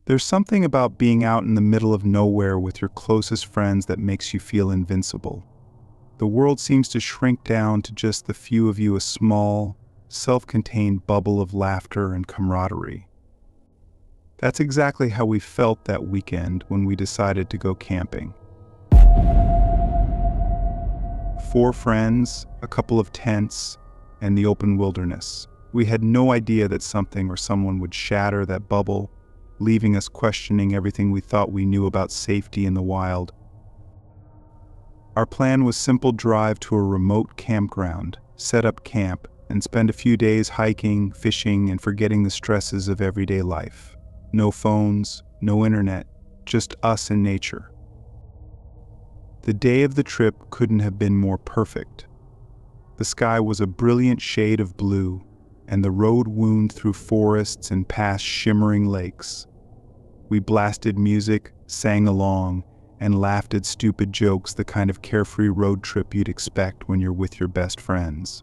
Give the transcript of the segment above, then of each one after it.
There's something about being out in the middle of nowhere with your closest friends that makes you feel invincible. The world seems to shrink down to just the few of you, a small, self-contained bubble of laughter and camaraderie. That's exactly how we felt that weekend when we decided to go camping. 4 friends, a couple of tents, and the open wilderness. We had no idea that something or someone would shatter that bubble, leaving us questioning everything we thought we knew about safety in the wild. Our plan was simple: drive to a remote campground, set up camp, and spend a few days hiking, fishing, and forgetting the stresses of everyday life. No phones, no internet, just us and nature. The day of the trip couldn't have been more perfect. The sky was a brilliant shade of blue, and the road wound through forests and past shimmering lakes. We blasted music, sang along, and laughed at stupid jokes, the kind of carefree road trip you'd expect when you're with your best friends.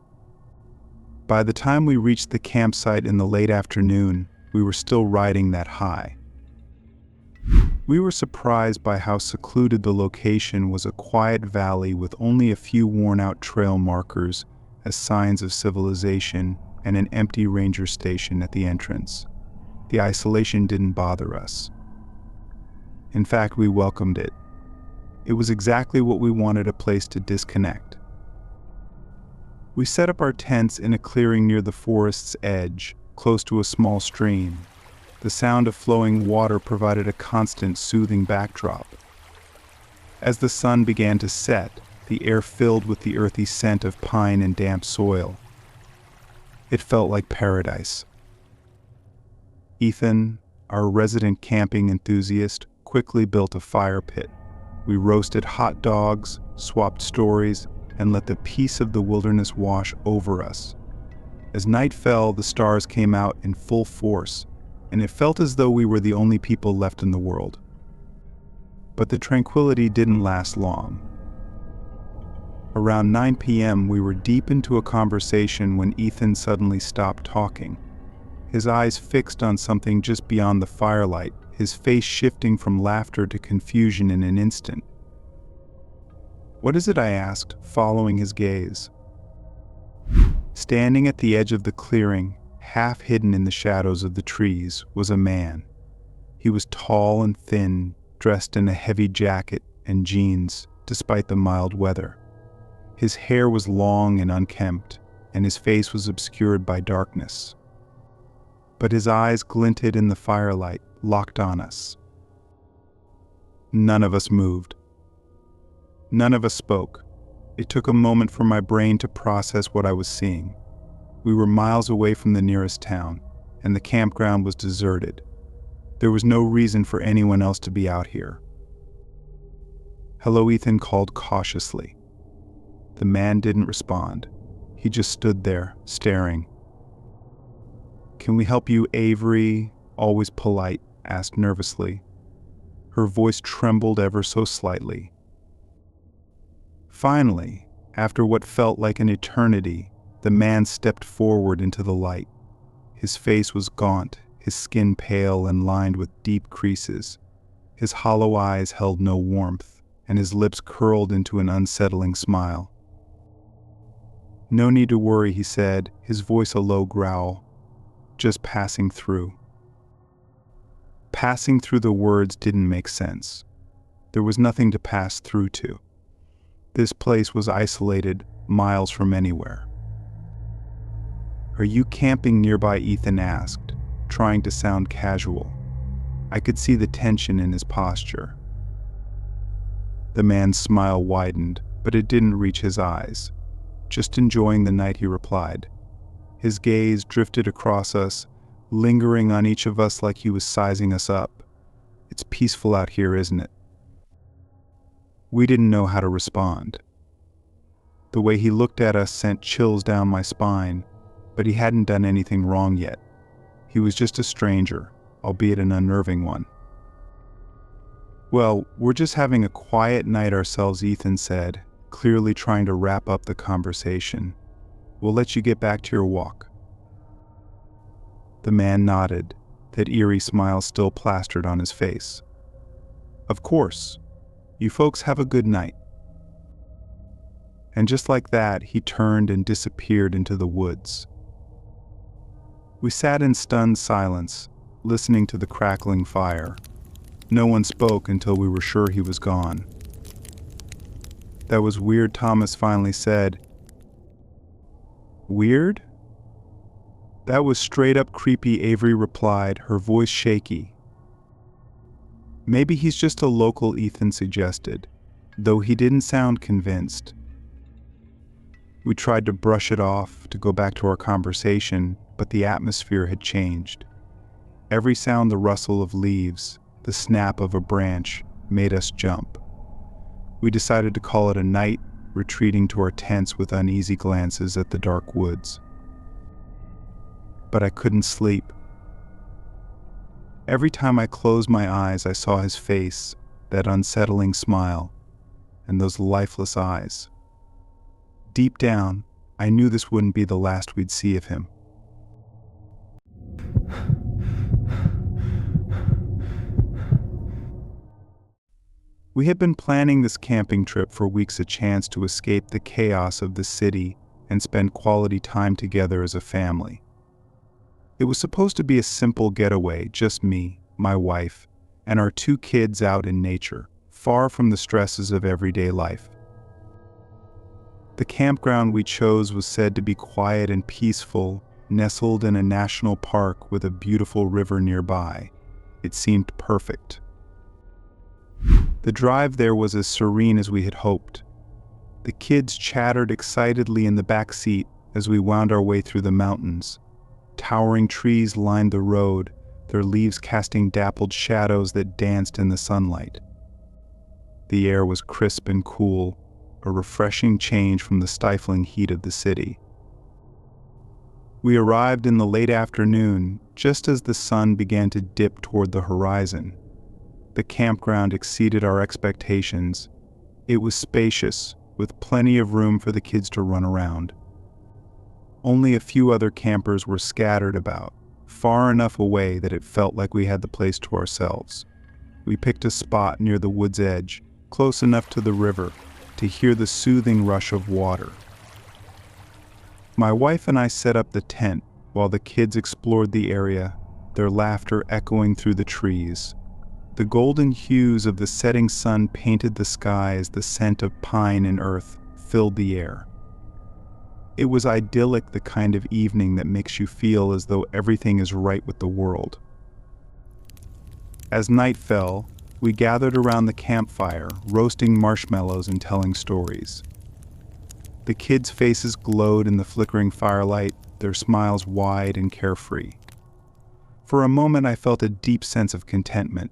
By the time we reached the campsite in the late afternoon, we were still riding that high. We were surprised by how secluded the location was: a quiet valley with only a few worn-out trail markers as signs of civilization, and an empty ranger station at the entrance. The isolation didn't bother us. In fact, we welcomed it. It was exactly what we wanted: a place to disconnect. We set up our tents in a clearing near the forest's edge, close to a small stream. The sound of flowing water provided a constant, soothing backdrop. As the sun began to set, the air filled with the earthy scent of pine and damp soil. It felt like paradise. Ethan, our resident camping enthusiast, quickly built a fire pit. We roasted hot dogs, swapped stories, and let the peace of the wilderness wash over us. As night fell, the stars came out in full force, and it felt as though we were the only people left in the world. But the tranquility didn't last long. Around 9 p.m., we were deep into a conversation when Ethan suddenly stopped talking. His eyes fixed on something just beyond the firelight, his face shifting from laughter to confusion in an instant. "What is it?" I asked, following his gaze. Standing at the edge of the clearing, half hidden in the shadows of the trees, was a man. He was tall and thin, dressed in a heavy jacket and jeans, despite the mild weather. His hair was long and unkempt, and his face was obscured by darkness. But his eyes glinted in the firelight, locked on us. None of us moved. None of us spoke. It took a moment for my brain to process what I was seeing. We were miles away from the nearest town, and the campground was deserted. There was no reason for anyone else to be out here. "Hello," Ethan called cautiously. The man didn't respond. He just stood there, staring. "Can we help you?" Avery, always polite, asked nervously. Her voice trembled ever so slightly. Finally, after what felt like an eternity, the man stepped forward into the light. His face was gaunt, his skin pale and lined with deep creases. His hollow eyes held no warmth, and his lips curled into an unsettling smile. "No need to worry," he said, his voice a low growl. "Just passing through." Passing through, the words didn't make sense. There was nothing to pass through to. This place was isolated, miles from anywhere. "Are you camping nearby?" Ethan asked, trying to sound casual. I could see the tension in his posture. The man's smile widened, but it didn't reach his eyes. "Just enjoying the night," he replied. His gaze drifted across us, lingering on each of us like he was sizing us up. "It's peaceful out here, isn't it?" We didn't know how to respond. The way he looked at us sent chills down my spine, but he hadn't done anything wrong yet. He was just a stranger, albeit an unnerving one. "Well, we're just having a quiet night ourselves," Ethan said, clearly trying to wrap up the conversation. "We'll let you get back to your walk." The man nodded, that eerie smile still plastered on his face. "Of course. You folks have a good night." And just like that, he turned and disappeared into the woods. We sat in stunned silence, listening to the crackling fire. No one spoke until we were sure he was gone. "That was weird," Thomas finally said. "Weird?" "That was straight up creepy," Avery replied, her voice shaky. "Maybe he's just a local," Ethan suggested, though he didn't sound convinced. We tried to brush it off, to go back to our conversation, but the atmosphere had changed. Every sound, the rustle of leaves, the snap of a branch, made us jump. We decided to call it a night, retreating to our tents with uneasy glances at the dark woods. But I couldn't sleep. Every time I closed my eyes, I saw his face, that unsettling smile, and those lifeless eyes. Deep down, I knew this wouldn't be the last we'd see of him. We had been planning this camping trip for weeks, a chance to escape the chaos of the city and spend quality time together as a family. It was supposed to be a simple getaway, just me, my wife, and our 2 kids out in nature, far from the stresses of everyday life. The campground we chose was said to be quiet and peaceful, nestled in a national park with a beautiful river nearby. It seemed perfect. The drive there was as serene as we had hoped. The kids chattered excitedly in the back seat as we wound our way through the mountains. Towering trees lined the road, their leaves casting dappled shadows that danced in the sunlight. The air was crisp and cool, a refreshing change from the stifling heat of the city. We arrived in the late afternoon, just as the sun began to dip toward the horizon. The campground exceeded our expectations. It was spacious, with plenty of room for the kids to run around. Only a few other campers were scattered about, far enough away that it felt like we had the place to ourselves. We picked a spot near the wood's edge, close enough to the river to hear the soothing rush of water. My wife and I set up the tent while the kids explored the area, their laughter echoing through the trees. The golden hues of the setting sun painted the sky as the scent of pine and earth filled the air. It was idyllic, the kind of evening that makes you feel as though everything is right with the world. As night fell, we gathered around the campfire, roasting marshmallows and telling stories. The kids' faces glowed in the flickering firelight, their smiles wide and carefree. For a moment, I felt a deep sense of contentment.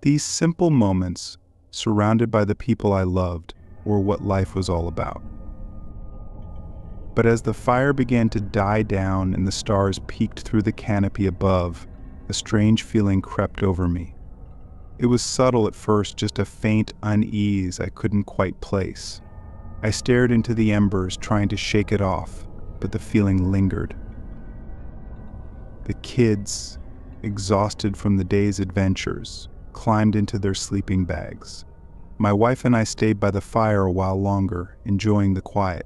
These simple moments, surrounded by the people I loved, were what life was all about. But as the fire began to die down and the stars peeked through the canopy above, a strange feeling crept over me. It was subtle at first, just a faint unease I couldn't quite place. I stared into the embers, trying to shake it off, but the feeling lingered. The kids, exhausted from the day's adventures, climbed into their sleeping bags. My wife and I stayed by the fire a while longer, enjoying the quiet.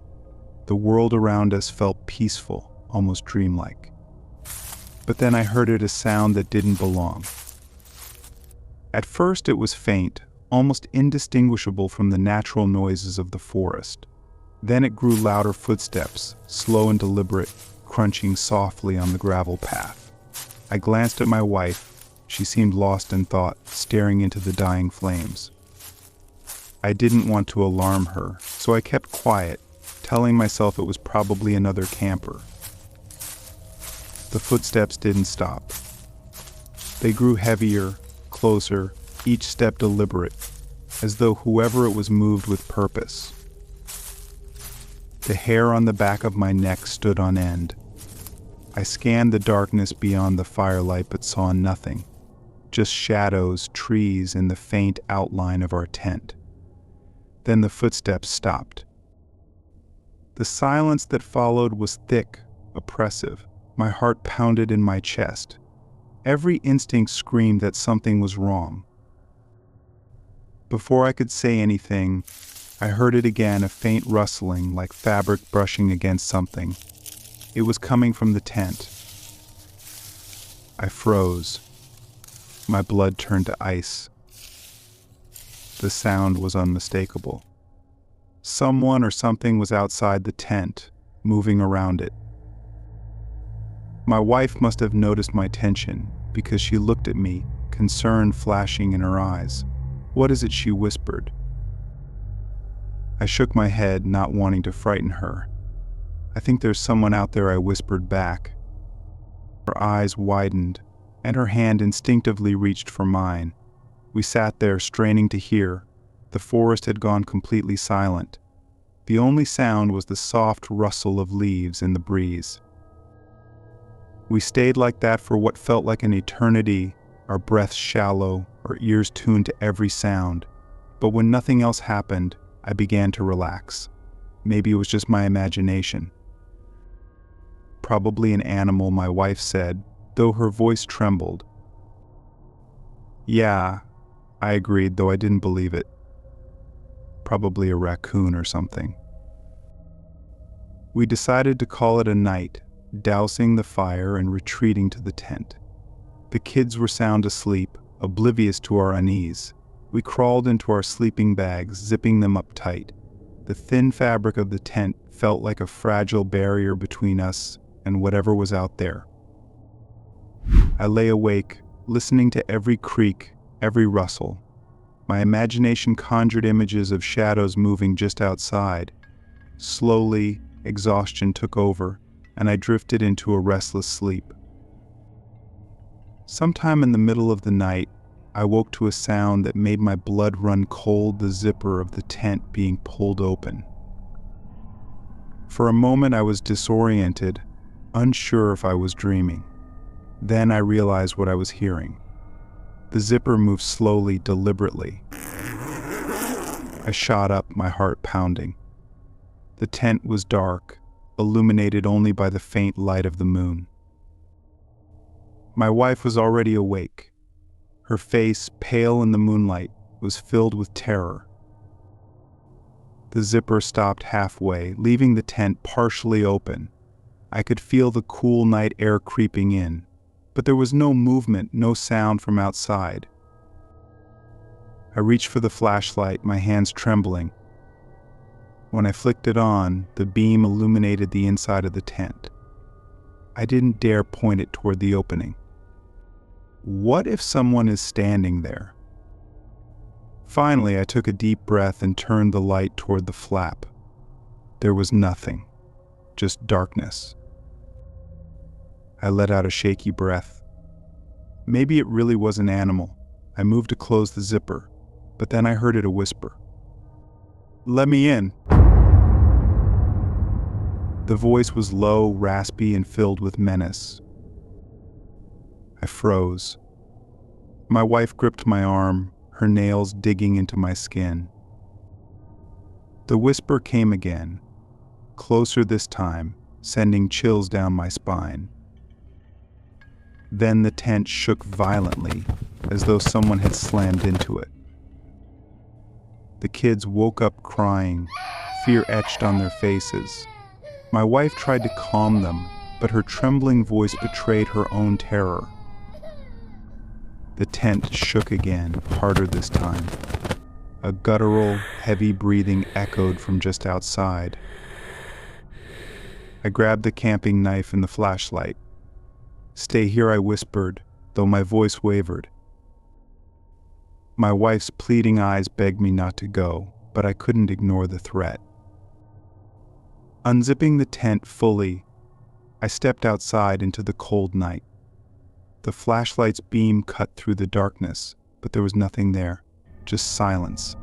The world around us felt peaceful, almost dreamlike. But then I heard a sound that didn't belong. At first it was faint, almost indistinguishable from the natural noises of the forest. Then it grew louder footsteps, slow and deliberate, crunching softly on the gravel path. I glanced at my wife. She seemed lost in thought, staring into the dying flames. I didn't want to alarm her, so I kept quiet, telling myself it was probably another camper. The footsteps didn't stop. They grew heavier, closer, each step deliberate, as though whoever it was moved with purpose. The hair on the back of my neck stood on end. I scanned the darkness beyond the firelight but saw nothing. Just shadows, trees, and the faint outline of our tent. Then the footsteps stopped. The silence that followed was thick, oppressive. My heart pounded in my chest. Every instinct screamed that something was wrong. Before I could say anything, I heard it again, a faint rustling like fabric brushing against something. It was coming from the tent. I froze. My blood turned to ice. The sound was unmistakable. Someone or something was outside the tent, moving around it. My wife must have noticed my tension, because she looked at me, concern flashing in her eyes. "What is it?" she whispered. I shook my head, not wanting to frighten her. "I think there's someone out there," I whispered back. Her eyes widened, and her hand instinctively reached for mine. We sat there, straining to hear. The forest had gone completely silent. The only sound was the soft rustle of leaves in the breeze. We stayed like that for what felt like an eternity, our breaths shallow, our ears tuned to every sound. But when nothing else happened, I began to relax. Maybe it was just my imagination. "Probably an animal," my wife said, though her voice trembled. "Yeah," I agreed, though I didn't believe it. "Probably a raccoon or something." We decided to call it a night, dousing the fire and retreating to the tent. The kids were sound asleep, oblivious to our unease. We crawled into our sleeping bags, zipping them up tight. The thin fabric of the tent felt like a fragile barrier between us and whatever was out there. I lay awake, listening to every creak, every rustle. My imagination conjured images of shadows moving just outside. Slowly, exhaustion took over, and I drifted into a restless sleep. Sometime in the middle of the night, I woke to a sound that made my blood run cold, the zipper of the tent being pulled open. For a moment I was disoriented, unsure if I was dreaming. Then I realized what I was hearing. The zipper moved slowly, deliberately. I shot up, my heart pounding. The tent was dark, illuminated only by the faint light of the moon. My wife was already awake. Her face, pale in the moonlight, was filled with terror. The zipper stopped halfway, leaving the tent partially open. I could feel the cool night air creeping in, but there was no movement, no sound from outside. I reached for the flashlight, my hands trembling. When I flicked it on, the beam illuminated the inside of the tent. I didn't dare point it toward the opening. What if someone is standing there? Finally, I took a deep breath and turned the light toward the flap. There was nothing, just darkness. I let out a shaky breath. Maybe it really was an animal. I moved to close the zipper, but then I heard it a whisper. "Let me in." The voice was low, raspy, and filled with menace. I froze. My wife gripped my arm, her nails digging into my skin. The whisper came again, closer this time, sending chills down my spine. Then the tent shook violently, as though someone had slammed into it. The kids woke up crying, fear etched on their faces. My wife tried to calm them, but her trembling voice betrayed her own terror. The tent shook again, harder this time. A guttural, heavy breathing echoed from just outside. I grabbed the camping knife and the flashlight. "Stay here," I whispered, though my voice wavered. My wife's pleading eyes begged me not to go, but I couldn't ignore the threat. Unzipping the tent fully, I stepped outside into the cold night. The flashlight's beam cut through the darkness, but there was nothing there, just silence.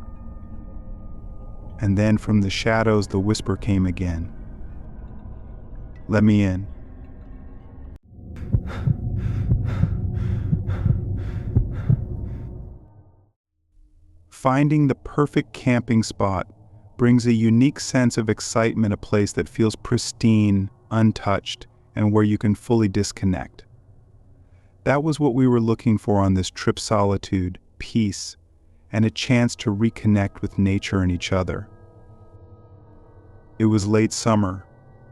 And then from the shadows the whisper came again. "Let me in." Finding the perfect camping spot brings a unique sense of excitement, a place that feels pristine, untouched, and where you can fully disconnect. That was what we were looking for on this trip: solitude, peace, and a chance to reconnect with nature and each other. It was late summer,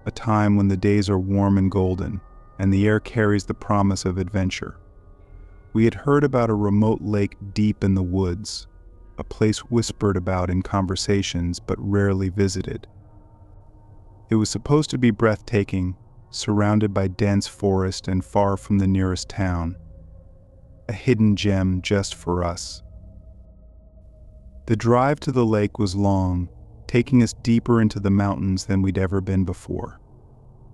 a time when the days are warm and golden, and the air carries the promise of adventure. We had heard about a remote lake deep in the woods, a place whispered about in conversations but rarely visited. It was supposed to be breathtaking, surrounded by dense forest and far from the nearest town. A hidden gem just for us. The drive to the lake was long, taking us deeper into the mountains than we'd ever been before.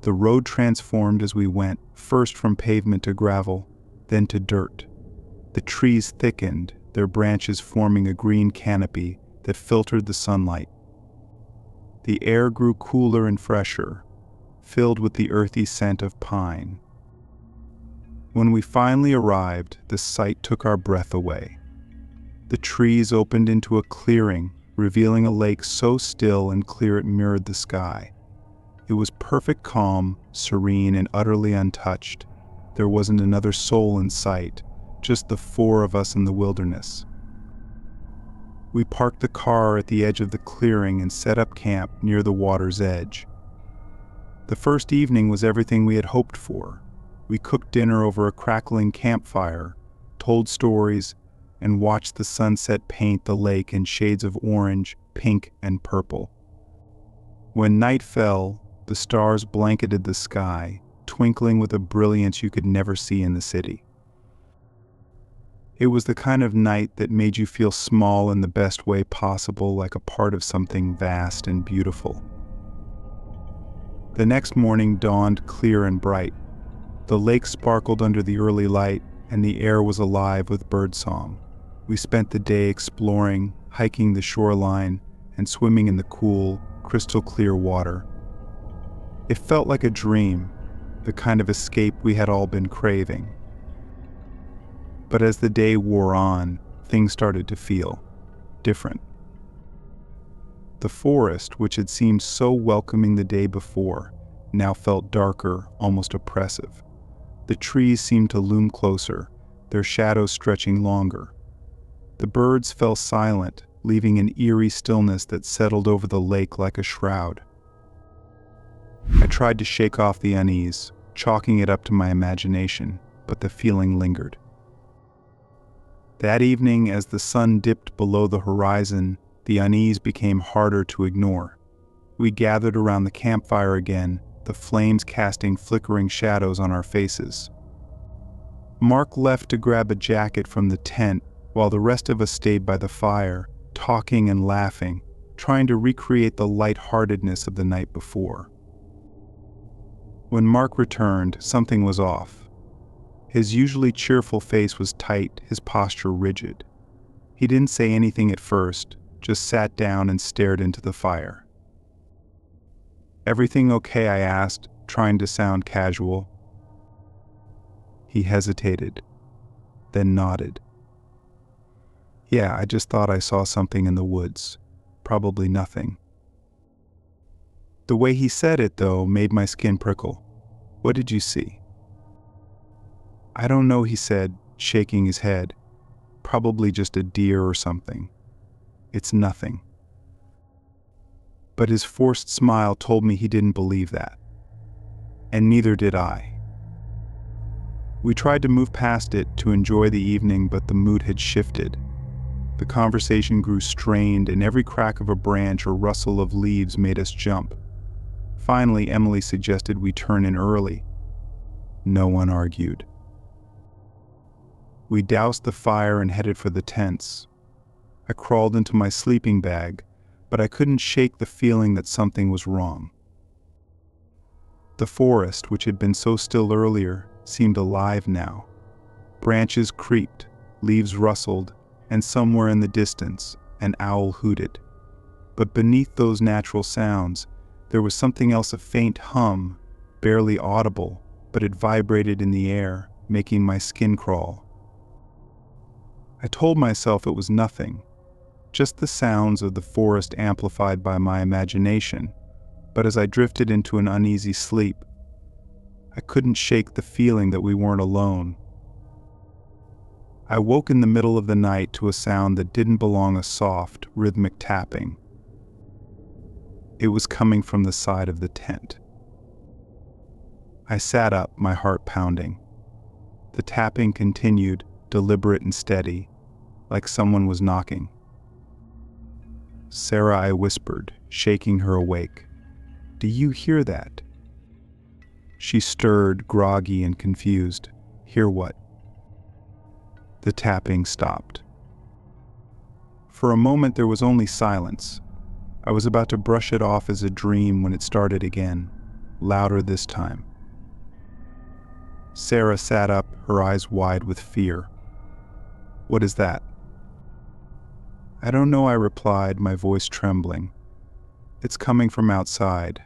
The road transformed as we went, first from pavement to gravel, then to dirt. The trees thickened, their branches forming a green canopy that filtered the sunlight. The air grew cooler and fresher, filled with the earthy scent of pine. When we finally arrived, the sight took our breath away. The trees opened into a clearing, revealing a lake so still and clear it mirrored the sky. It was perfect calm, serene, and utterly untouched. There wasn't another soul in sight, just the four of us in the wilderness. We parked the car at the edge of the clearing and set up camp near the water's edge. The first evening was everything we had hoped for. We cooked dinner over a crackling campfire, told stories, and watched the sunset paint the lake in shades of orange, pink, and purple. When night fell, the stars blanketed the sky, twinkling with a brilliance you could never see in the city. It was the kind of night that made you feel small in the best way possible, like a part of something vast and beautiful. The next morning dawned clear and bright. The lake sparkled under the early light, and the air was alive with birdsong. We spent the day exploring, hiking the shoreline, and swimming in the cool, crystal-clear water. It felt like a dream, the kind of escape we had all been craving. But as the day wore on, things started to feel different. The forest, which had seemed so welcoming the day before, now felt darker, almost oppressive. The trees seemed to loom closer, their shadows stretching longer. The birds fell silent, leaving an eerie stillness that settled over the lake like a shroud. I tried to shake off the unease, chalking it up to my imagination, but the feeling lingered. That evening, as the sun dipped below the horizon, the unease became harder to ignore. We gathered around the campfire again, the flames casting flickering shadows on our faces. Mark left to grab a jacket from the tent, while the rest of us stayed by the fire, talking and laughing, trying to recreate the lightheartedness of the night before. When Mark returned, something was off. His usually cheerful face was tight, his posture rigid. He didn't say anything at first, just sat down and stared into the fire. "Everything okay?" I asked, trying to sound casual. He hesitated, then nodded. "Yeah, I just thought I saw something in the woods. Probably nothing." The way he said it, though, made my skin prickle. "What did you see?" "I don't know," he said, shaking his head. "Probably just a deer or something. It's nothing." But his forced smile told me he didn't believe that. And neither did I. We tried to move past it to enjoy the evening, but the mood had shifted. The conversation grew strained, and every crack of a branch or rustle of leaves made us jump. Finally, Emily suggested we turn in early. No one argued. We doused the fire and headed for the tents. I crawled into my sleeping bag, but I couldn't shake the feeling that something was wrong. The forest, which had been so still earlier, seemed alive now. Branches creaked, leaves rustled, and somewhere in the distance, an owl hooted. But beneath those natural sounds, there was something else, a faint hum, barely audible, but it vibrated in the air, making my skin crawl. I told myself it was nothing, just the sounds of the forest amplified by my imagination, but as I drifted into an uneasy sleep, I couldn't shake the feeling that we weren't alone. I woke in the middle of the night to a sound that didn't belong, a soft, rhythmic tapping. It was coming from the side of the tent. I sat up, my heart pounding. The tapping continued, deliberate and steady, like someone was knocking. "Sarah," I whispered, shaking her awake. "Do you hear that?" She stirred, groggy and confused. "Hear what?" The tapping stopped. For a moment there was only silence. I was about to brush it off as a dream when it started again, louder this time. Sarah sat up, her eyes wide with fear. "What is that?" "I don't know," I replied, my voice trembling. "It's coming from outside."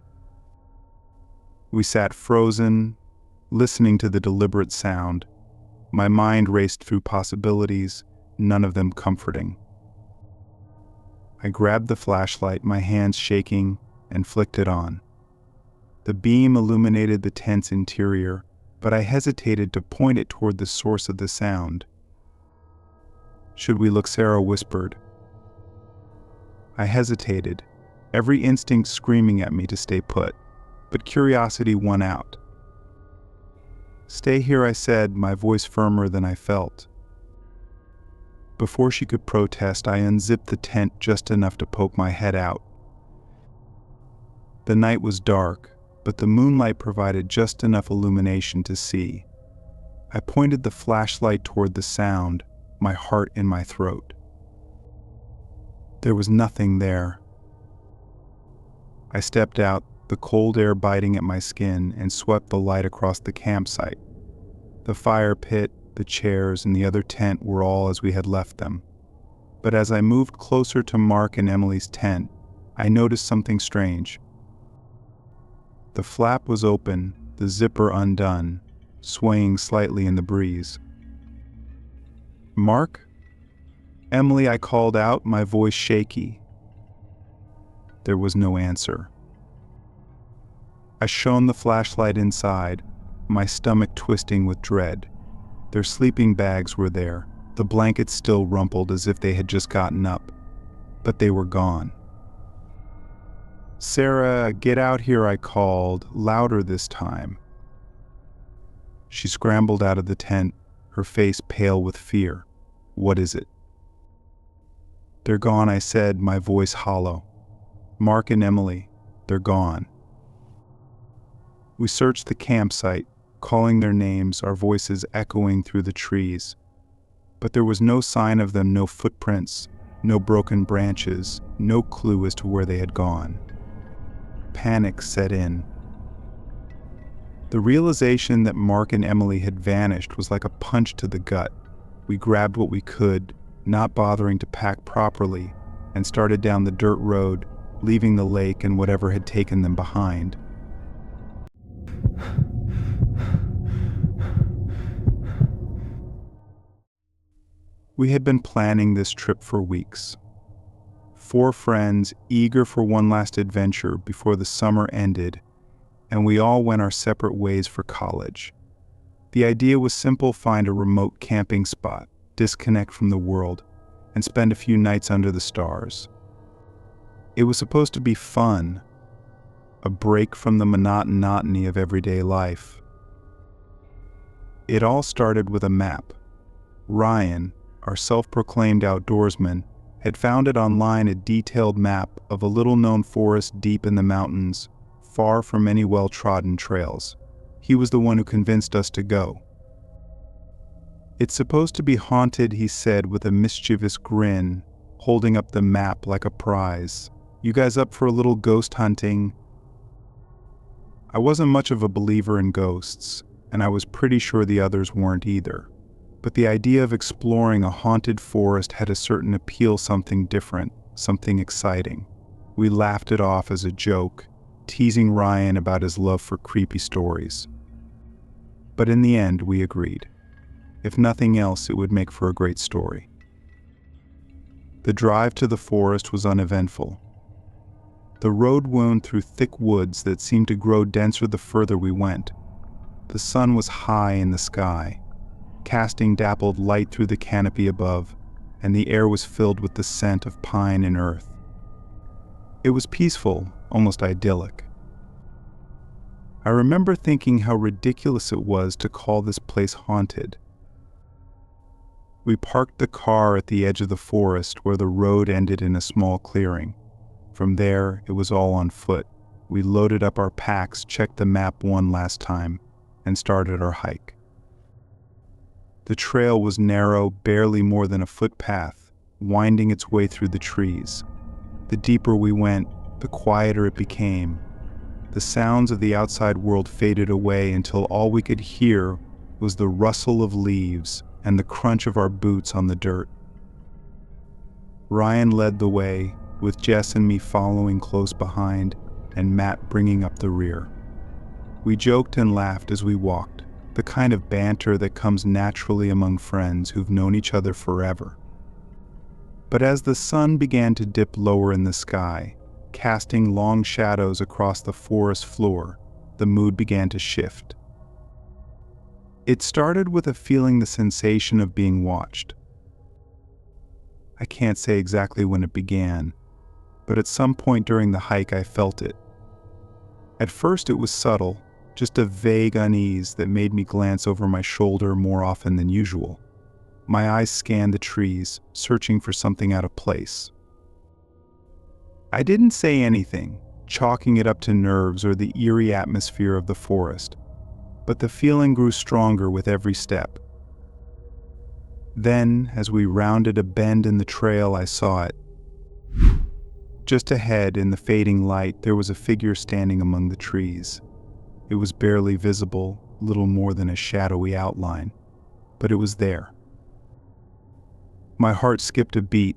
We sat frozen, listening to the deliberate sound. My mind raced through possibilities, none of them comforting. I grabbed the flashlight, my hands shaking, and flicked it on. The beam illuminated the tent's interior, but I hesitated to point it toward the source of the sound. "Should we look?" Sarah whispered. I hesitated, every instinct screaming at me to stay put, but curiosity won out. "Stay here," I said, my voice firmer than I felt. Before she could protest, I unzipped the tent just enough to poke my head out. The night was dark, but the moonlight provided just enough illumination to see. I pointed the flashlight toward the sound, my heart in my throat. There was nothing there. I stepped out, the cold air biting at my skin, and swept the light across the campsite. The fire pit, the chairs, and the other tent were all as we had left them. But as I moved closer to Mark and Emily's tent, I noticed something strange. The flap was open, the zipper undone, swaying slightly in the breeze. "Mark?" "Emily," I called out, my voice shaky. There was no answer. I shone the flashlight inside, my stomach twisting with dread. Their sleeping bags were there, the blankets still rumpled as if they had just gotten up, but they were gone. "Sarah, get out here," I called, louder this time. She scrambled out of the tent, her face pale with fear. "What is it?" "They're gone," I said, my voice hollow. "Mark and Emily, they're gone." We searched the campsite, calling their names, our voices echoing through the trees. But there was no sign of them, no footprints, no broken branches, no clue as to where they had gone. Panic set in. The realization that Mark and Emily had vanished was like a punch to the gut. We grabbed what we could, not bothering to pack properly, and started down the dirt road, leaving the lake and whatever had taken them behind. We had been planning this trip for weeks. 4 friends, eager for one last adventure before the summer ended, and we all went our separate ways for college. The idea was simple: find a remote camping spot, disconnect from the world, and spend a few nights under the stars. It was supposed to be fun, a break from the monotony of everyday life. It all started with a map. Ryan, our self-proclaimed outdoorsman, had found it online, a detailed map of a little-known forest deep in the mountains, far from any well-trodden trails. He was the one who convinced us to go. "It's supposed to be haunted," he said with a mischievous grin, holding up the map like a prize. "You guys up for a little ghost hunting?" I wasn't much of a believer in ghosts, and I was pretty sure the others weren't either. But the idea of exploring a haunted forest had a certain appeal, something different, something exciting. We laughed it off as a joke, teasing Ryan about his love for creepy stories. But in the end, we agreed. If nothing else, it would make for a great story. The drive to the forest was uneventful. The road wound through thick woods that seemed to grow denser the further we went. The sun was high in the sky. casting dappled light through the canopy above, and the air was filled with the scent of pine and earth. It was peaceful, almost idyllic. I remember thinking how ridiculous it was to call this place haunted. We parked the car at the edge of the forest where the road ended in a small clearing. From there, it was all on foot. We loaded up our packs, checked the map one last time, and started our hike. The trail was narrow, barely more than a footpath, winding its way through the trees. The deeper we went, the quieter it became. The sounds of the outside world faded away until all we could hear was the rustle of leaves and the crunch of our boots on the dirt. Ryan led the way, with Jess and me following close behind, and Matt bringing up the rear. We joked and laughed as we walked, the kind of banter that comes naturally among friends who've known each other forever. But as the sun began to dip lower in the sky, casting long shadows across the forest floor, the mood began to shift. It started with the sensation of being watched. I can't say exactly when it began, but at some point during the hike I felt it. At first it was subtle, just a vague unease that made me glance over my shoulder more often than usual. My eyes scanned the trees, searching for something out of place. I didn't say anything, chalking it up to nerves or the eerie atmosphere of the forest, but the feeling grew stronger with every step. Then, as we rounded a bend in the trail, I saw it. Just ahead, in the fading light, there was a figure standing among the trees. It was barely visible, little more than a shadowy outline, but it was there. My heart skipped a beat,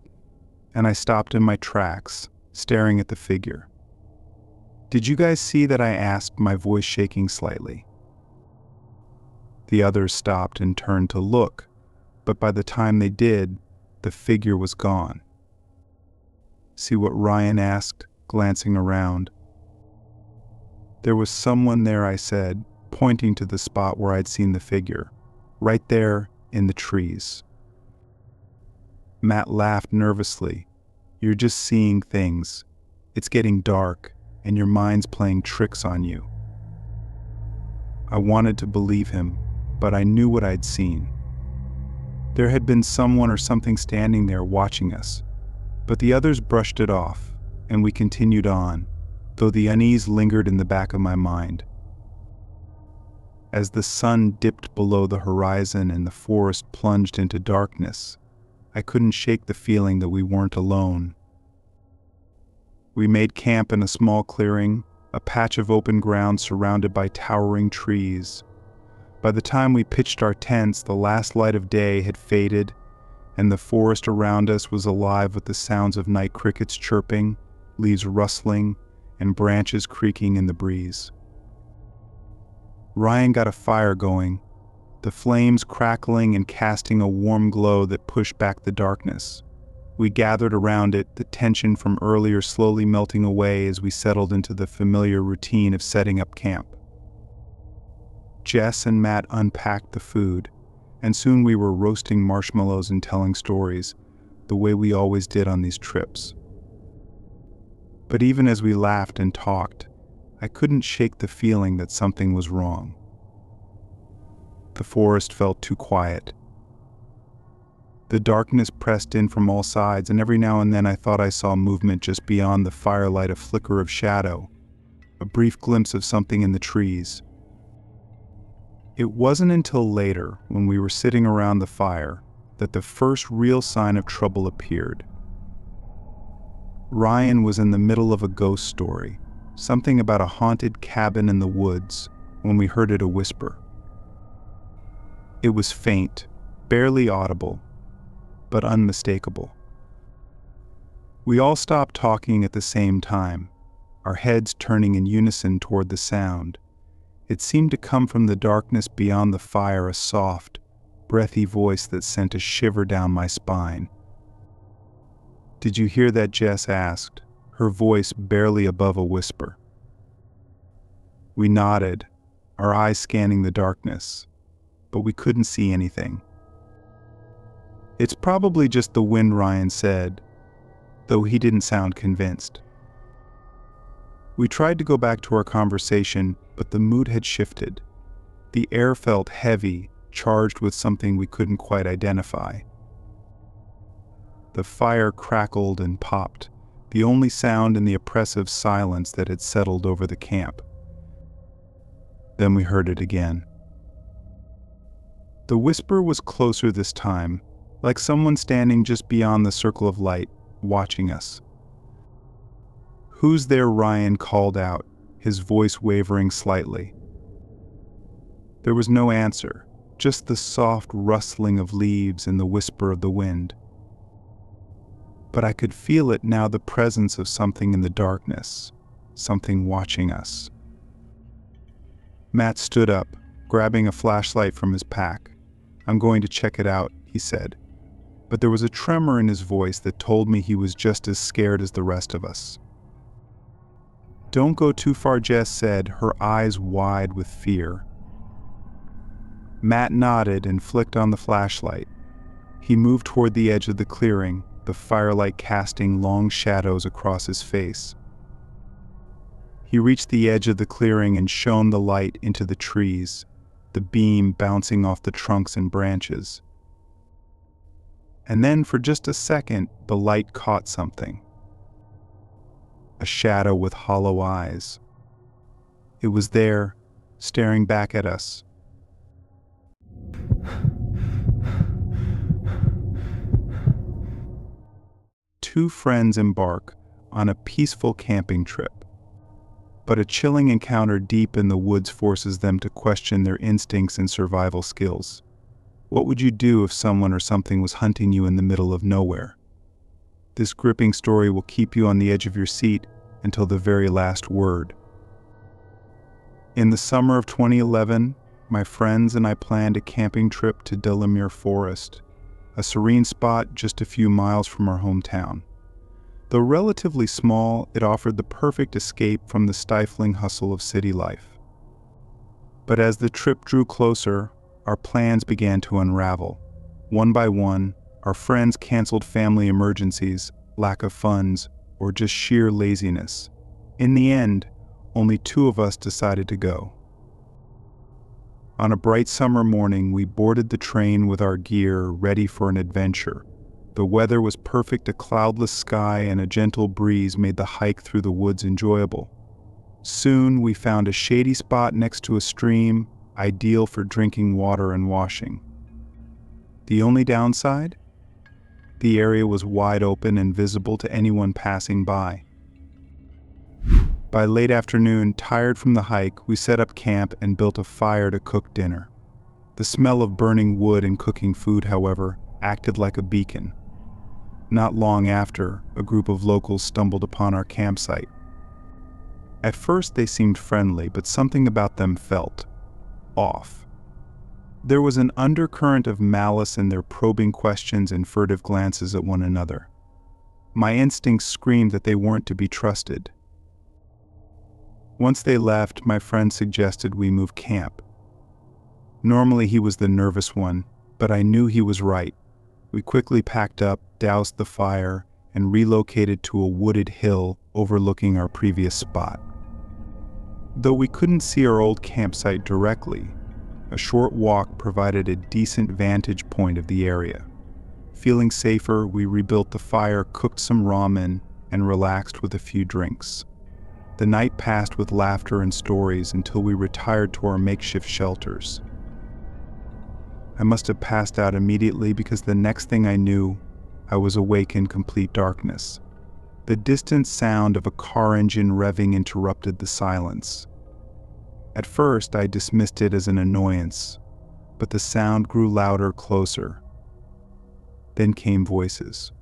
and I stopped in my tracks, staring at the figure. "Did you guys see that?" I asked, my voice shaking slightly. The others stopped and turned to look, but by the time they did, the figure was gone. "See what?" Ryan asked, glancing around. "There was someone there," I said, pointing to the spot where I'd seen the figure, right there in the trees. Matt laughed nervously. "You're just seeing things. It's getting dark, and your mind's playing tricks on you." I wanted to believe him, but I knew what I'd seen. There had been someone or something standing there watching us, but the others brushed it off, and we continued on, though the unease lingered in the back of my mind. As the sun dipped below the horizon and the forest plunged into darkness, I couldn't shake the feeling that we weren't alone. We made camp in a small clearing, a patch of open ground surrounded by towering trees. By the time we pitched our tents, the last light of day had faded, and the forest around us was alive with the sounds of night crickets chirping, leaves rustling, and branches creaking in the breeze. Ryan got a fire going, the flames crackling and casting a warm glow that pushed back the darkness. We gathered around it, the tension from earlier slowly melting away as we settled into the familiar routine of setting up camp. Jess and Matt unpacked the food, and soon we were roasting marshmallows and telling stories, the way we always did on these trips. But even as we laughed and talked, I couldn't shake the feeling that something was wrong. The forest felt too quiet. The darkness pressed in from all sides, and every now and then I thought I saw movement just beyond the firelight, a flicker of shadow, a brief glimpse of something in the trees. It wasn't until later, when we were sitting around the fire, that the first real sign of trouble appeared. Ryan was in the middle of a ghost story, something about a haunted cabin in the woods, when we heard it a whisper. It was faint, barely audible, but unmistakable. We all stopped talking at the same time, our heads turning in unison toward the sound. It seemed to come from the darkness beyond the fire, a soft, breathy voice that sent a shiver down my spine. "Did you hear that?" Jess asked, her voice barely above a whisper. We nodded, our eyes scanning the darkness. but we couldn't see anything. "It's probably just the wind," Ryan said, though he didn't sound convinced. We tried to go back to our conversation, but the mood had shifted. The air felt heavy, charged with something we couldn't quite identify. The fire crackled and popped, the only sound in the oppressive silence that had settled over the camp. Then we heard it again. The whisper was closer this time, like someone standing just beyond the circle of light, watching us. "Who's there?" Ryan called out, his voice wavering slightly. There was no answer, just the soft rustling of leaves and the whisper of the wind. But I could feel it now, the presence of something in the darkness, something watching us. Matt stood up, grabbing a flashlight from his pack. "I'm going to check it out," he said. But there was a tremor in his voice that told me he was just as scared as the rest of us. "Don't go too far," Jess said, her eyes wide with fear. Matt nodded and flicked on the flashlight. He moved toward the edge of the clearing, the firelight casting long shadows across his face. He reached the edge of the clearing and shone the light into the trees, the beam bouncing off the trunks and branches. And then, for just a second, the light caught something. A shadow with hollow eyes. It was there, staring back at us. Two friends embark on a peaceful camping trip, but a chilling encounter deep in the woods forces them to question their instincts and survival skills. What would you do if someone or something was hunting you in the middle of nowhere? This gripping story will keep you on the edge of your seat until the very last word. In the summer of 2011, my friends and I planned a camping trip to Delamere Forest, a serene spot just a few miles from our hometown. Though relatively small, it offered the perfect escape from the stifling hustle of city life. But as the trip drew closer, our plans began to unravel. One by one, our friends canceled family emergencies, lack of funds, or just sheer laziness. In the end, only two of us decided to go. On a bright summer morning, we boarded the train with our gear, ready for an adventure. The weather was perfect, a cloudless sky and a gentle breeze made the hike through the woods enjoyable. Soon, we found a shady spot next to a stream, ideal for drinking water and washing. The only downside? The area was wide open and visible to anyone passing by. By late afternoon, tired from the hike, we set up camp and built a fire to cook dinner. The smell of burning wood and cooking food, however, acted like a beacon. Not long after, a group of locals stumbled upon our campsite. At first they seemed friendly, but something about them felt off. There was an undercurrent of malice in their probing questions and furtive glances at one another. My instincts screamed that they weren't to be trusted. Once they left, my friend suggested we move camp. Normally he was the nervous one, but I knew he was right. We quickly packed up, doused the fire, and relocated to a wooded hill overlooking our previous spot. Though we couldn't see our old campsite directly, a short walk provided a decent vantage point of the area. Feeling safer, we rebuilt the fire, cooked some ramen, and relaxed with a few drinks. The night passed with laughter and stories until we retired to our makeshift shelters. I must have passed out immediately because the next thing I knew, I was awake in complete darkness. The distant sound of a car engine revving interrupted the silence. At first, I dismissed it as an annoyance, but the sound grew louder, closer. Then came voices.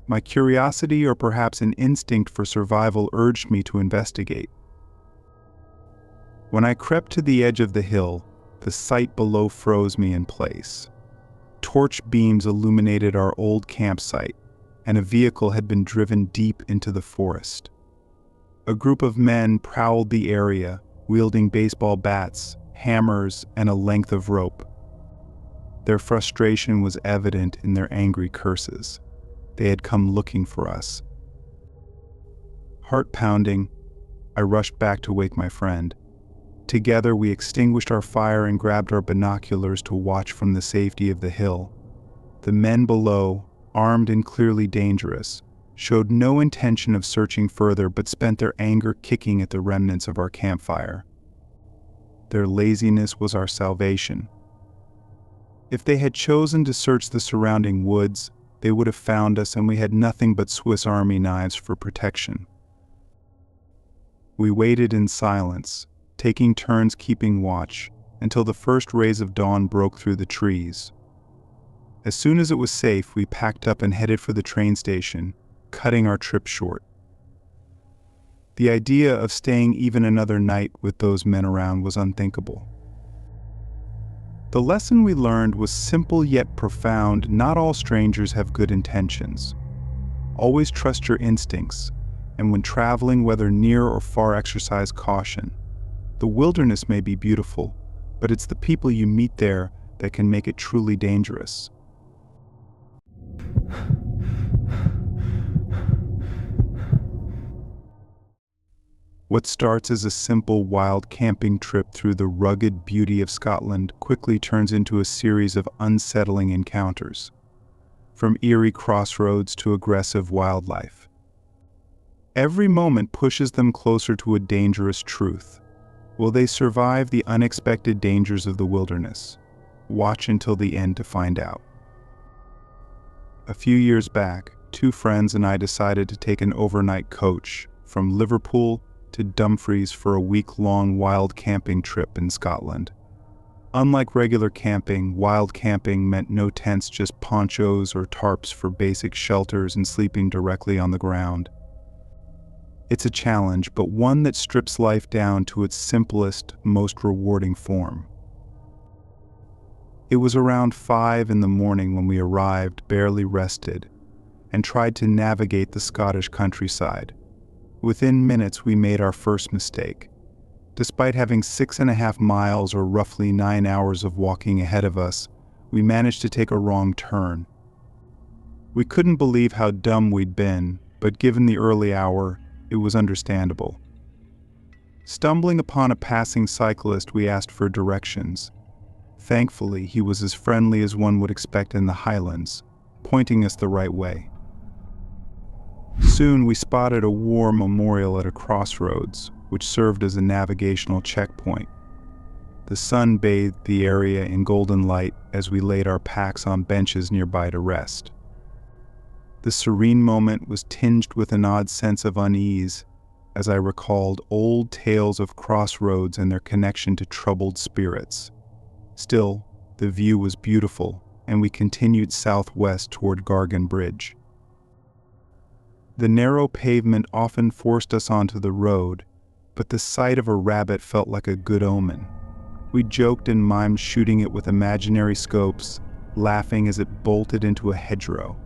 My curiosity, or perhaps an instinct for survival, urged me to investigate. When I crept to the edge of the hill, the sight below froze me in place. Torch beams illuminated our old campsite, and a vehicle had been driven deep into the forest. A group of men prowled the area, wielding baseball bats, hammers, and a length of rope. Their frustration was evident in their angry curses. They had come looking for us. Heart pounding, I rushed back to wake my friend. Together we extinguished our fire and grabbed our binoculars to watch from the safety of the hill. The men below, armed and clearly dangerous, showed no intention of searching further but spent their anger kicking at the remnants of our campfire. Their laziness was our salvation. If they had chosen to search the surrounding woods, they would have found us, and we had nothing but Swiss Army knives for protection. We waited in silence, taking turns keeping watch, until the first rays of dawn broke through the trees. As soon as it was safe, we packed up and headed for the train station, cutting our trip short. The idea of staying even another night with those men around was unthinkable. The lesson we learned was simple yet profound. Not all strangers have good intentions. Always trust your instincts, and when traveling, whether near or far, exercise caution. The wilderness may be beautiful, but it's the people you meet there that can make it truly dangerous. What starts as a simple wild camping trip through the rugged beauty of Scotland quickly turns into a series of unsettling encounters, from eerie crossroads to aggressive wildlife. Every moment pushes them closer to a dangerous truth. Will they survive the unexpected dangers of the wilderness? Watch until the end to find out. A few years back, two friends and I decided to take an overnight coach from Liverpool to Dumfries for a week-long wild camping trip in Scotland. Unlike regular camping, wild camping meant no tents, just ponchos or tarps for basic shelters and sleeping directly on the ground. It's a challenge, but one that strips life down to its simplest, most rewarding form. It was around 5 in the morning when we arrived, barely rested, and tried to navigate the Scottish countryside. Within minutes, we made our first mistake. Despite having 6.5 miles or roughly 9 hours of walking ahead of us, we managed to take a wrong turn. We couldn't believe how dumb we'd been, but given the early hour, it was understandable. Stumbling upon a passing cyclist, we asked for directions. Thankfully, he was as friendly as one would expect in the Highlands, pointing us the right way. Soon we spotted a war memorial at a crossroads, which served as a navigational checkpoint. The sun bathed the area in golden light as we laid our packs on benches nearby to rest. The serene moment was tinged with an odd sense of unease as I recalled old tales of crossroads and their connection to troubled spirits. Still, the view was beautiful, and we continued southwest toward Gargan Bridge. The narrow pavement often forced us onto the road, but the sight of a rabbit felt like a good omen. We joked and mimed shooting it with imaginary scopes, laughing as it bolted into a hedgerow.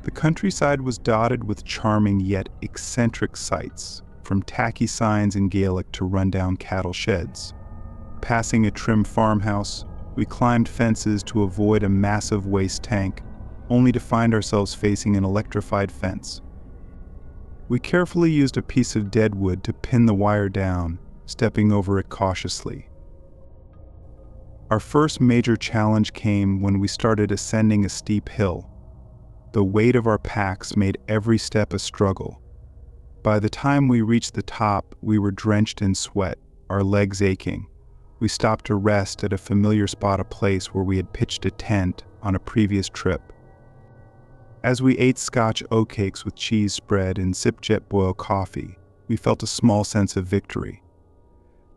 The countryside was dotted with charming yet eccentric sights, from tacky signs in Gaelic to rundown cattle sheds. Passing a trim farmhouse, we climbed fences to avoid a massive waste tank, only to find ourselves facing an electrified fence. We carefully used a piece of deadwood to pin the wire down, stepping over it cautiously. Our first major challenge came when we started ascending a steep hill. The weight of our packs made every step a struggle. By the time we reached the top, we were drenched in sweat, our legs aching. We stopped to rest at a familiar spot, a place where we had pitched a tent on a previous trip. As we ate Scotch oatcakes with cheese spread and sipped jet-boiled coffee, we felt a small sense of victory.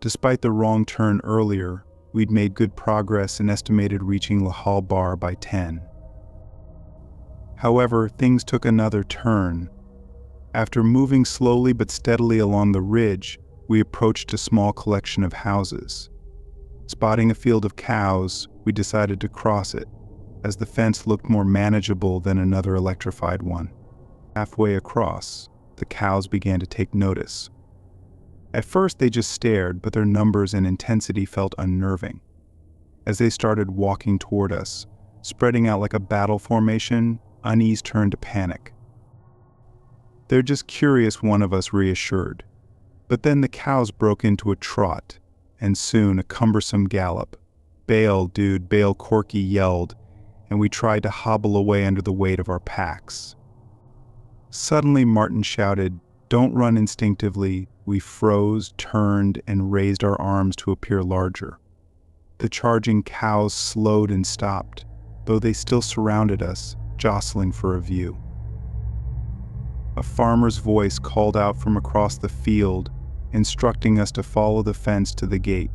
Despite the wrong turn earlier, we'd made good progress and estimated reaching Lahal Bar by 10. However, things took another turn. After moving slowly but steadily along the ridge, we approached a small collection of houses. Spotting a field of cows, we decided to cross it, as the fence looked more manageable than another electrified one. Halfway across, the cows began to take notice. At first they just stared, but their numbers and intensity felt unnerving. As they started walking toward us, spreading out like a battle formation, unease turned to panic. "They're just curious," one of us reassured. But then the cows broke into a trot, and soon a cumbersome gallop. "Bail, dude, bail," Corky yelled, and we tried to hobble away under the weight of our packs. Suddenly Martin shouted, "Don't run!" Instinctively, we froze, turned, and raised our arms to appear larger. The charging cows slowed and stopped, though they still surrounded us, jostling for a view. A farmer's voice called out from across the field, instructing us to follow the fence to the gate.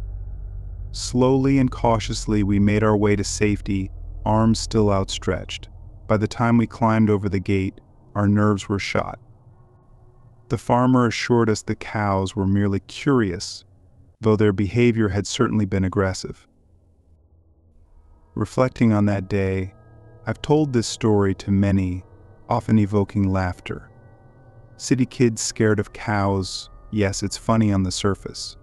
Slowly and cautiously we made our way to safety, arms still outstretched. By the time we climbed over the gate, our nerves were shot. The farmer assured us the cows were merely curious, though their behavior had certainly been aggressive. Reflecting on that day, I've told this story to many, often evoking laughter. City kids scared of cows, yes, it's funny on the surface.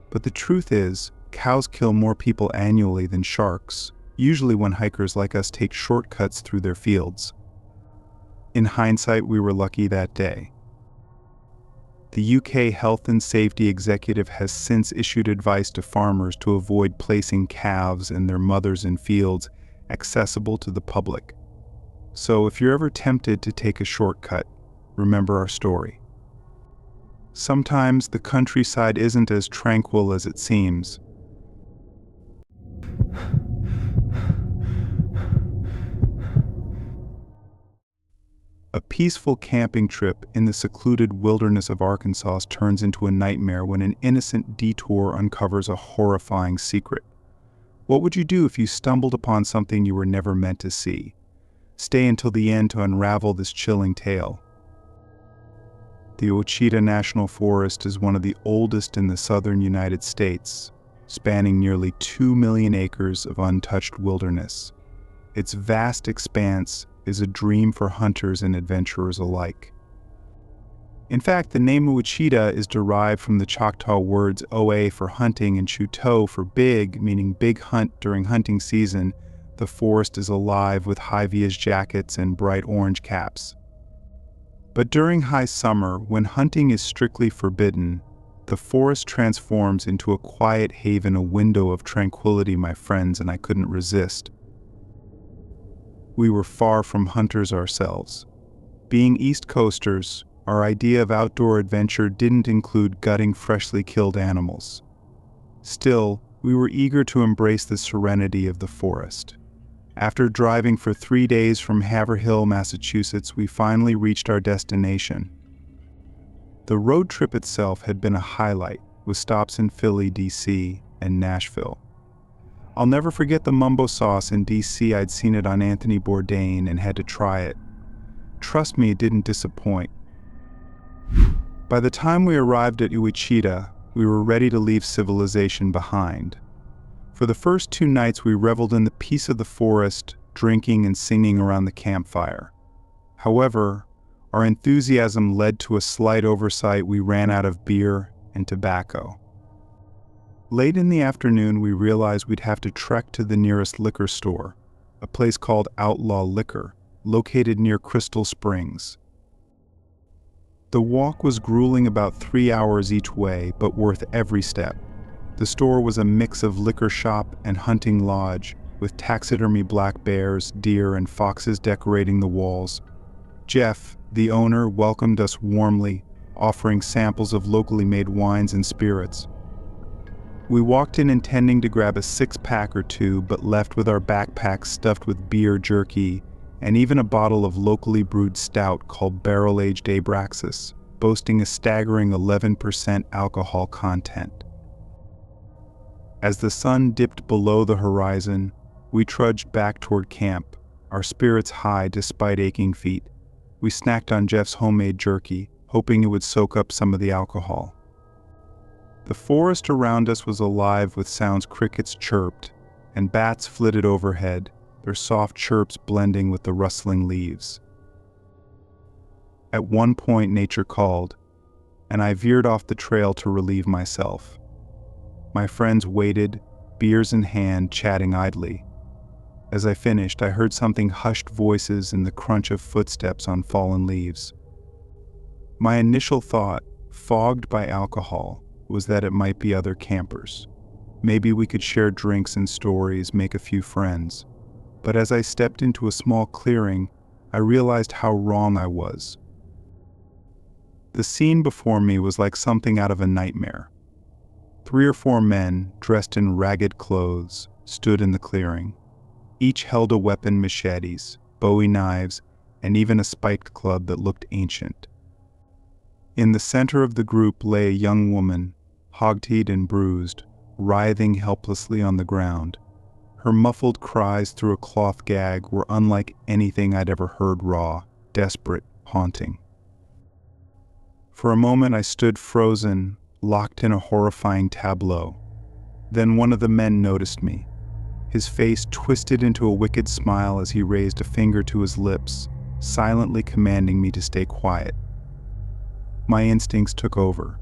But the truth is, cows kill more people annually than sharks, usually when hikers like us take shortcuts through their fields. In hindsight, we were lucky that day. The UK Health and Safety Executive has since issued advice to farmers to avoid placing calves and their mothers in fields accessible to the public. So if you're ever tempted to take a shortcut, remember our story. Sometimes the countryside isn't as tranquil as it seems. A peaceful camping trip in the secluded wilderness of Arkansas turns into a nightmare when an innocent detour uncovers a horrifying secret. What would you do if you stumbled upon something you were never meant to see? Stay until the end to unravel this chilling tale. The Ouachita National Forest is one of the oldest in the southern United States, spanning nearly 2 million acres of untouched wilderness. Its vast expanse is a dream for hunters and adventurers alike. In fact, the name Ouachita is derived from the Choctaw words Oe for hunting and Chouteau for big, meaning big hunt during hunting season. The forest is alive with high-vis jackets and bright orange caps. But during high summer, when hunting is strictly forbidden, the forest transforms into a quiet haven, a window of tranquility, my friends, and I couldn't resist. We were far from hunters ourselves. Being East Coasters, our idea of outdoor adventure didn't include gutting freshly killed animals. Still, we were eager to embrace the serenity of the forest. After driving for 3 days from Haverhill, Massachusetts, we finally reached our destination. The road trip itself had been a highlight, with stops in Philly, D.C., and Nashville. I'll never forget the mumbo sauce in D.C. I'd seen it on Anthony Bourdain and had to try it. Trust me, it didn't disappoint. By the time we arrived at Ouachita, we were ready to leave civilization behind. For the first 2 nights, we reveled in the peace of the forest, drinking and singing around the campfire. However, our enthusiasm led to a slight oversight. We ran out of beer and tobacco. Late in the afternoon, we realized we'd have to trek to the nearest liquor store, a place called Outlaw Liquor, located near Crystal Springs. The walk was grueling, about 3 hours each way, but worth every step. The store was a mix of liquor shop and hunting lodge, with taxidermy black bears, deer, and foxes decorating the walls. Jeff, the owner, welcomed us warmly, offering samples of locally made wines and spirits. We walked in intending to grab a 6-pack or 2, but left with our backpacks stuffed with beer, jerky, and even a bottle of locally brewed stout called barrel-aged Abraxas, boasting a staggering 11% alcohol content. As the sun dipped below the horizon, we trudged back toward camp, our spirits high despite aching feet. We snacked on Jeff's homemade jerky, hoping it would soak up some of the alcohol. The forest around us was alive with sounds. Crickets chirped, and bats flitted overhead, their soft chirps blending with the rustling leaves. At one point, nature called, and I veered off the trail to relieve myself. My friends waited, beers in hand, chatting idly. As I finished, I heard something hushed voices and the crunch of footsteps on fallen leaves. My initial thought, fogged by alcohol, was that it might be other campers. Maybe we could share drinks and stories, make a few friends. But as I stepped into a small clearing, I realized how wrong I was. The scene before me was like something out of a nightmare. 3 or 4 men, dressed in ragged clothes, stood in the clearing. Each held a weapon, machetes, bowie knives, and even a spiked club that looked ancient. In the center of the group lay a young woman, hog-tied and bruised, writhing helplessly on the ground. Her muffled cries through a cloth gag were unlike anything I'd ever heard, raw, desperate, haunting. For a moment I stood frozen, locked in a horrifying tableau. Then one of the men noticed me. His face twisted into a wicked smile as he raised a finger to his lips, silently commanding me to stay quiet. My instincts took over.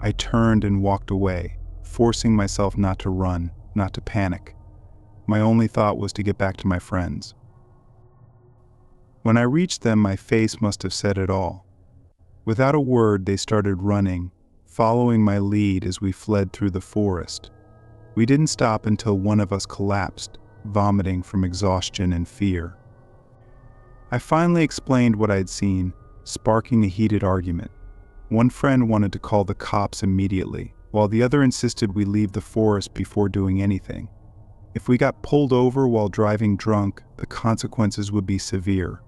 I turned and walked away, forcing myself not to run, not to panic. My only thought was to get back to my friends. When I reached them, my face must have said it all. Without a word, they started running, following my lead as we fled through the forest. We didn't stop until one of us collapsed, vomiting from exhaustion and fear. I finally explained what I'd seen, sparking a heated argument. One friend wanted to call the cops immediately, while the other insisted we leave the forest before doing anything. If we got pulled over while driving drunk, the consequences would be severe.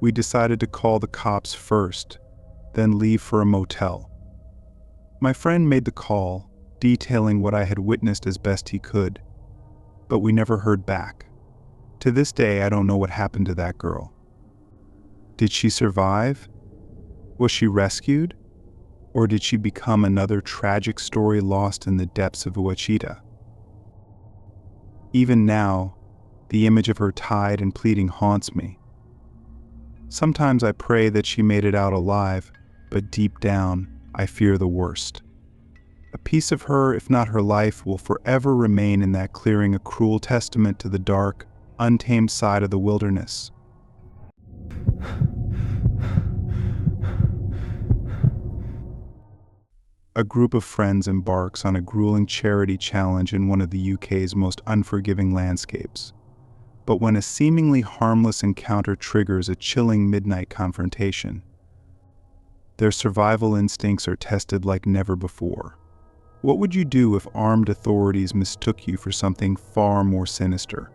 We decided to call the cops first, then leave for a motel. My friend made the call, detailing what I had witnessed as best he could, but we never heard back. To this day, I don't know what happened to that girl. Did she survive? Was she rescued? Or did she become another tragic story lost in the depths of Ouachita? Even now, the image of her tied and pleading haunts me. Sometimes I pray that she made it out alive, but deep down, I fear the worst. A piece of her, if not her life, will forever remain in that clearing, a cruel testament to the dark, untamed side of the wilderness. A group of friends embarks on a grueling charity challenge in one of the UK's most unforgiving landscapes. But when a seemingly harmless encounter triggers a chilling midnight confrontation, their survival instincts are tested like never before. What would you do if armed authorities mistook you for something far more sinister?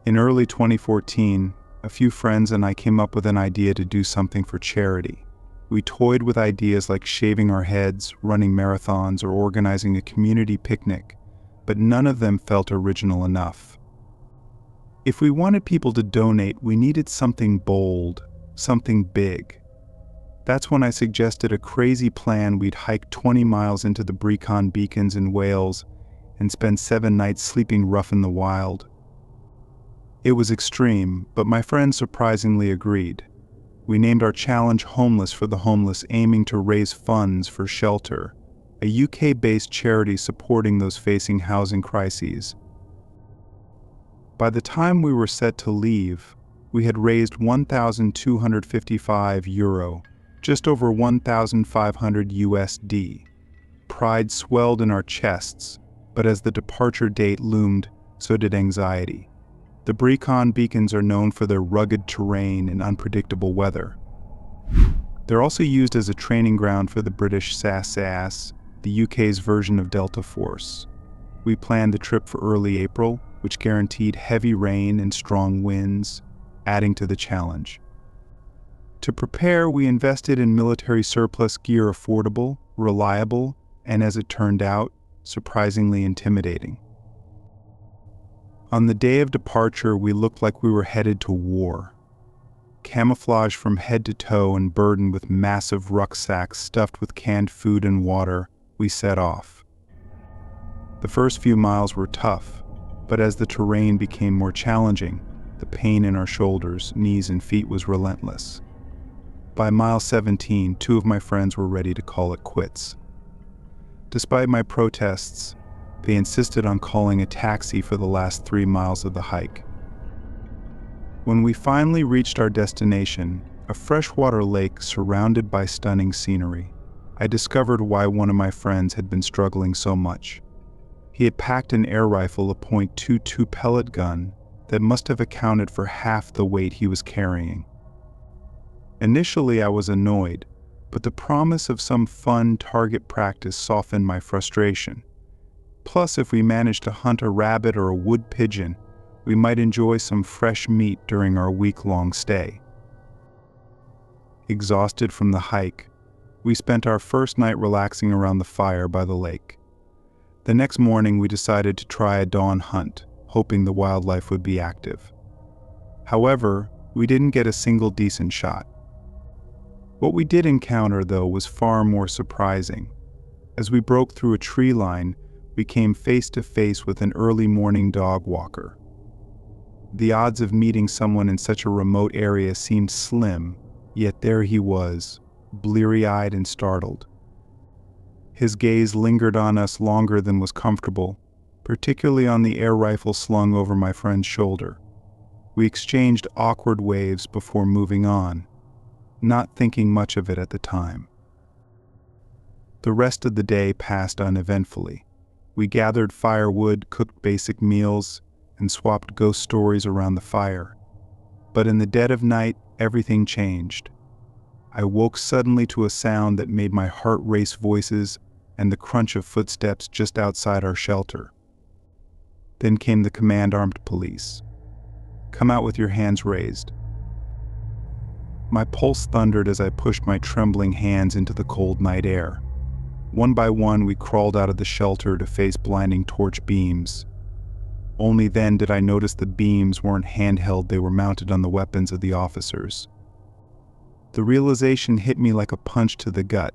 In early 2014, a few friends and I came up with an idea to do something for charity. We toyed with ideas like shaving our heads, running marathons, or organizing a community picnic, but none of them felt original enough. If we wanted people to donate, we needed something bold, something big. That's when I suggested a crazy plan. We'd hike 20 miles into the Brecon Beacons in Wales and spend 7 nights sleeping rough in the wild. It was extreme, but my friends surprisingly agreed. We named our challenge Homeless for the Homeless, aiming to raise funds for Shelter, a UK-based charity supporting those facing housing crises. By the time we were set to leave, we had raised €1,255, just over 1,500 USD. Pride swelled in our chests, but as the departure date loomed, so did anxiety. The Brecon Beacons are known for their rugged terrain and unpredictable weather. They're also used as a training ground for the British SAS, the UK's version of Delta Force. We planned the trip for early April, which guaranteed heavy rain and strong winds, adding to the challenge. To prepare, we invested in military surplus gear, affordable, reliable, and as it turned out, surprisingly intimidating. On the day of departure, we looked like we were headed to war. Camouflaged from head to toe and burdened with massive rucksacks stuffed with canned food and water, we set off. The first few miles were tough, but as the terrain became more challenging, the pain in our shoulders, knees, and feet was relentless. By mile 17, 2 of my friends were ready to call it quits. Despite my protests, they insisted on calling a taxi for the last 3 miles of the hike. When we finally reached our destination, a freshwater lake surrounded by stunning scenery, I discovered why one of my friends had been struggling so much. He had packed an air rifle, a .22 pellet gun, that must have accounted for half the weight he was carrying. Initially, I was annoyed, but the promise of some fun target practice softened my frustration. Plus, if we managed to hunt a rabbit or a wood pigeon, we might enjoy some fresh meat during our week-long stay. Exhausted from the hike, we spent our first night relaxing around the fire by the lake. The next morning, we decided to try a dawn hunt, hoping the wildlife would be active. However, we didn't get a single decent shot. What we did encounter, though, was far more surprising. As we broke through a tree line, we came face to face with an early morning dog walker. The odds of meeting someone in such a remote area seemed slim, yet there he was, bleary-eyed and startled. His gaze lingered on us longer than was comfortable, particularly on the air rifle slung over my friend's shoulder. We exchanged awkward waves before moving on, not thinking much of it at the time. The rest of the day passed uneventfully. We gathered firewood, cooked basic meals, and swapped ghost stories around the fire. But in the dead of night, everything changed. I woke suddenly to a sound that made my heart race, voices and the crunch of footsteps just outside our shelter. Then came the command armed police. "Come out with your hands raised." My pulse thundered as I pushed my trembling hands into the cold night air. One by one, we crawled out of the shelter to face blinding torch beams. Only then did I notice the beams weren't handheld, they were mounted on the weapons of the officers. The realization hit me like a punch to the gut,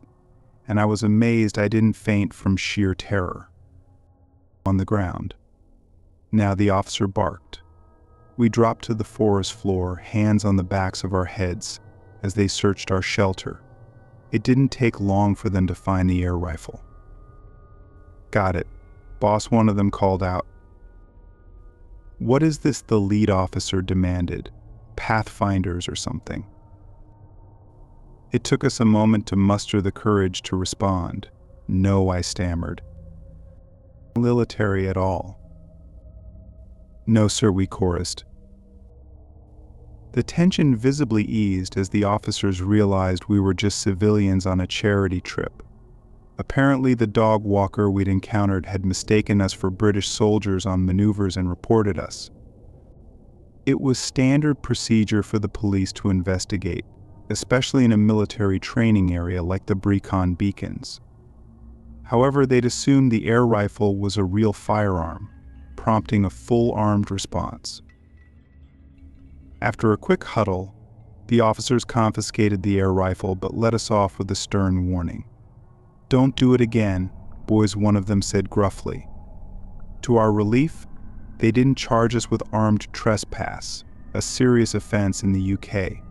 and I was amazed I didn't faint from sheer terror. On the ground. Now the officer barked. We dropped to the forest floor, hands on the backs of our heads, as they searched our shelter. It didn't take long for them to find the air rifle. "Got it," boss one of them called out. "What is this?" the lead officer demanded. "Pathfinders or something?" It took us a moment to muster the courage to respond. "No," I stammered. "Military at all?" "No, sir," we chorused. The tension visibly eased as the officers realized we were just civilians on a charity trip. Apparently, the dog walker we'd encountered had mistaken us for British soldiers on maneuvers and reported us. It was standard procedure for the police to investigate, especially in a military training area like the Brecon Beacons. However, they'd assumed the air rifle was a real firearm, prompting a full-armed response. After a quick huddle, the officers confiscated the air rifle but let us off with a stern warning. "Don't do it again," boys, one of them said gruffly. To our relief, they didn't charge us with armed trespass, a serious offense in the UK.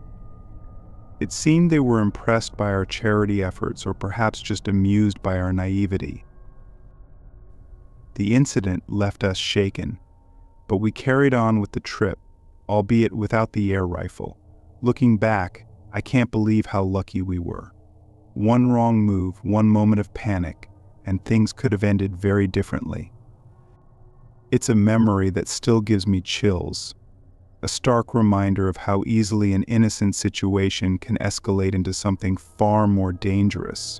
It seemed they were impressed by our charity efforts, or perhaps just amused by our naivety. The incident left us shaken, but we carried on with the trip, albeit without the air rifle. Looking back, I can't believe how lucky we were. One wrong move, one moment of panic, and things could have ended very differently. It's a memory that still gives me chills, a stark reminder of how easily an innocent situation can escalate into something far more dangerous.